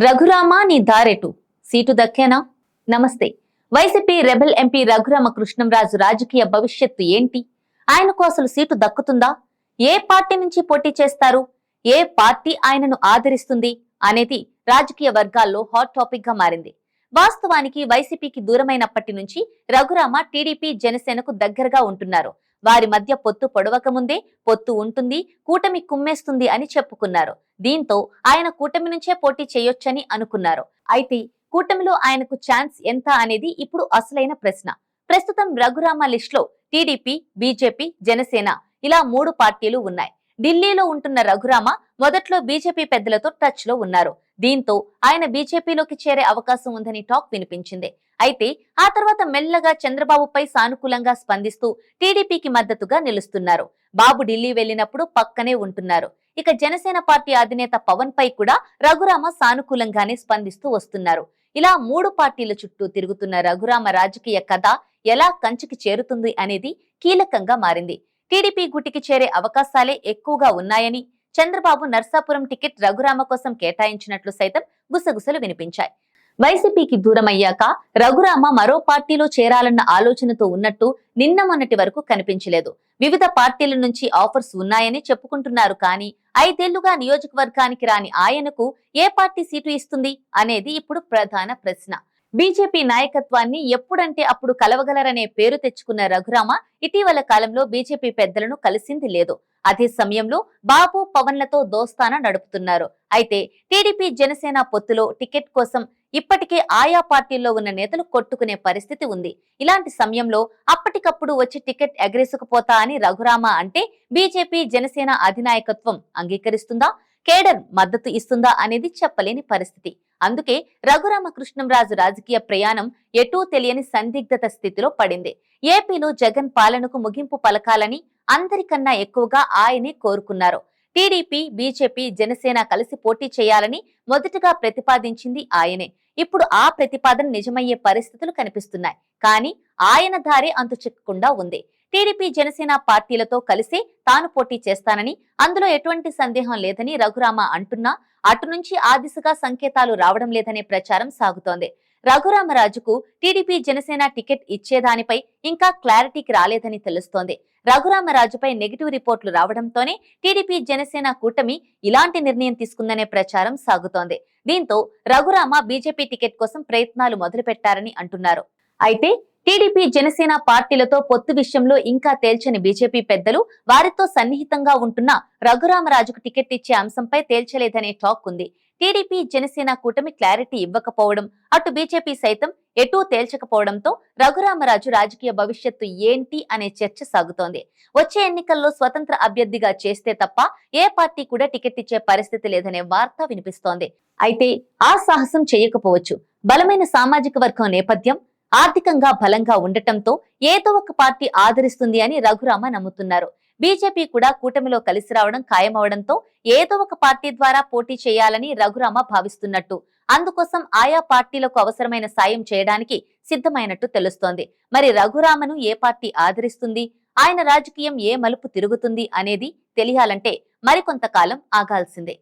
రఘురామ నీ దారెటు సీటు దక్కేనా? నమస్తే. వైసీపీ రెబెల్ ఎంపీ రఘురామ కృష్ణంరాజు రాజకీయ భవిష్యత్తు ఏంటి? ఆయనకు అసలు సీటు దక్కుతుందా? ఏ పార్టీ నుంచి పోటీ చేస్తారు? ఏ పార్టీ ఆయనను ఆదరిస్తుంది అనేది రాజకీయ వర్గాల్లో హాట్ టాపిక్ గా మారింది. వాస్తవానికి వైసీపీకి దూరమైనప్పటి నుంచి రఘురామ టీడీపీ జనసేనకు దగ్గరగా ఉంటున్నారు. వారి మధ్య పొత్తు పొడవక ముందే పొత్తు ఉంటుంది, కూటమి కుమ్మేస్తుంది అని చెప్పుకున్నారు. దీంతో ఆయన కూటమి నుంచే పోటీ చేయొచ్చని అనుకున్నారు. అయితే కూటమిలో ఆయనకు ఛాన్స్ ఎంత అనేది ఇప్పుడు అసలైన ప్రశ్న. ప్రస్తుతం రఘురామ లిస్ట్ లో టీడీపీ, బీజేపీ, జనసేన ఇలా 3 పార్టీలు ఉన్నాయి. ఢిల్లీలో ఉంటున్న రఘురామ మొదట్లో బీజేపీ పెద్దలతో టచ్ లో ఉన్నారు. దీంతో ఆయన బీజేపీలోకి చేరే అవకాశం ఉందని టాక్ వినిపించింది. అయితే ఆ తర్వాత మెల్లగా చంద్రబాబుపై సానుకూలంగా స్పందిస్తూ టీడీపీకి మద్దతుగా నిలుస్తున్నారు. బాబు ఢిల్లీ వెళ్లినప్పుడు పక్కనే ఉంటున్నారు. ఇక జనసేన పార్టీ అధినేత పవన్ పై కూడా రఘురామ సానుకూలంగానే స్పందిస్తూ వస్తున్నారు. ఇలా 3 పార్టీల చుట్టూ తిరుగుతున్న రఘురామ రాజకీయ కథ ఎలా కంచికి చేరుతుంది అనేది కీలకంగా మారింది. టీడీపీ గుటికి చేరే అవకాశాలే ఎక్కువగా ఉన్నాయని, చంద్రబాబు నర్సాపురం టికెట్ రఘురామ కోసం కేటాయించినట్లు సైతం గుసగుసలు వినిపించాయి. వైసీపీకి దూరమయ్యాక రఘురామ మరో పార్టీలో చేరాలన్న ఆలోచనతో ఉన్నట్టు నిన్న మొన్నటి వరకు కనిపించలేదు. వివిధ పార్టీల నుంచి ఆఫర్స్ ఉన్నాయని చెప్పుకుంటున్నారు. కానీ 5 ఏళ్లుగా నియోజకవర్గానికి రాని ఆయనకు ఏ పార్టీ సీటు ఇస్తుంది అనేది ఇప్పుడు ప్రధాన ప్రశ్న. బీజేపీ నాయకత్వాన్ని ఎప్పుడంటే అప్పుడు కలవగలరనే పేరు తెచ్చుకున్న రఘురామ ఇటీవల కాలంలో బీజేపీ పెద్దలను కలిసింది లేదు. అదే సమయంలో బాబు, పవన్లతో దోస్తానా నడుపుతున్నారు. అయితే టీడీపీ, జనసేన పొత్తులో టికెట్ కోసం ఇప్పటికే ఆయా పార్టీల్లో ఉన్న నేతలు కొట్టుకునే పరిస్థితి ఉంది. ఇలాంటి సమయంలో అప్పటికప్పుడు వచ్చి టికెట్ ఎగరేసుకుపోతా అని రఘురామ అంటే బీజేపీ, జనసేన అధినాయకత్వం అంగీకరిస్తుందా, కేడర్ మద్దతు ఇస్తుందా అనేది చెప్పలేని పరిస్థితి. అందుకే రఘురామ కృష్ణంరాజు రాజకీయ ప్రయాణం ఎటూ తెలియని సందిగ్ధత స్థితిలో పడింది. ఏపీలో జగన్ పాలనకు ముగింపు పలకాలని అందరికన్నా ఎక్కువగా ఆయనే కోరుకున్నారు. టీడీపీ, బీజేపీ, జనసేన కలిసి పోటీ చేయాలని మొదటగా ప్రతిపాదించింది ఆయనే. ఇప్పుడు ఆ ప్రతిపాదన నిజమయ్యే పరిస్థితులు కనిపిస్తున్నాయి. కానీ ఆయన దారి అంతు చిక్కకుండా ఉంది. టీడీపీ, జనసేన పార్టీలతో కలిసి తాను పోటీ చేస్తానని, అందులో ఎటువంటి సందేహం లేదని రఘురామ అంటున్నా అటు నుంచి ఆ దిశగా సంకేతాలు రావడం లేదనే ప్రచారం సాగుతోంది. రఘురామరాజుకు టీడీపీ, జనసేన టికెట్ ఇచ్చేదానిపై ఇంకా క్లారిటీకి రాలేదని తెలుస్తోంది. రఘురామరాజుపై నెగిటివ్ రిపోర్టులు రావడంతోనే టీడీపీ, జనసేన కూటమి ఇలాంటి నిర్ణయం తీసుకుందనే ప్రచారం సాగుతోంది. దీంతో రఘురామ బీజేపీ టికెట్ కోసం ప్రయత్నాలు మొదలుపెట్టారని అంటున్నారు. అయితే టీడీపీ, జనసేన పార్టీలతో పొత్తు విషయంలో ఇంకా తేల్చని బీజేపీ పెద్దలు వారితో సన్నిహితంగా ఉంటున్న రఘురామరాజుకు టికెట్ ఇచ్చే అంశంపై తేల్చలేదనే టాక్ ఉంది. టీడీపీ, జనసేన కూటమి క్లారిటీ ఇవ్వకపోవడం, అటు బీజేపీ సైతం ఎటూ తేల్చకపోవడంతో రఘురామరాజు రాజకీయ భవిష్యత్తు ఏంటి అనే చర్చ సాగుతోంది. వచ్చే ఎన్నికల్లో స్వతంత్ర అభ్యర్థిగా చేస్తే తప్ప ఏ పార్టీ కూడా టికెట్ ఇచ్చే పరిస్థితి లేదనే వార్త వినిపిస్తోంది. అయితే ఆ సాహసం చేయకపోవచ్చు. బలమైన సామాజిక వర్గం నేపథ్యం, ఆర్థికంగా బలంగా ఉండటంతో ఏదో ఒక పార్టీ ఆదరిస్తుంది అని రఘురామ నమ్ముతున్నారు. బీజేపీ కూడా కూటమిలో కలిసి రావడం ఖాయమవడంతో ఏదో ఒక పార్టీ ద్వారా పోటీ చేయాలని రఘురామ భావిస్తున్నట్టు, అందుకోసం ఆయా పార్టీలకు అవసరమైన సాయం చేయడానికి సిద్ధమైనట్టు తెలుస్తోంది. మరి రఘురామను ఏ పార్టీ ఆదరిస్తుంది, ఆయన రాజకీయం ఏ మలుపు తిరుగుతుంది అనేది తెలియాలంటే మరికొంతకాలం ఆగాల్సిందే.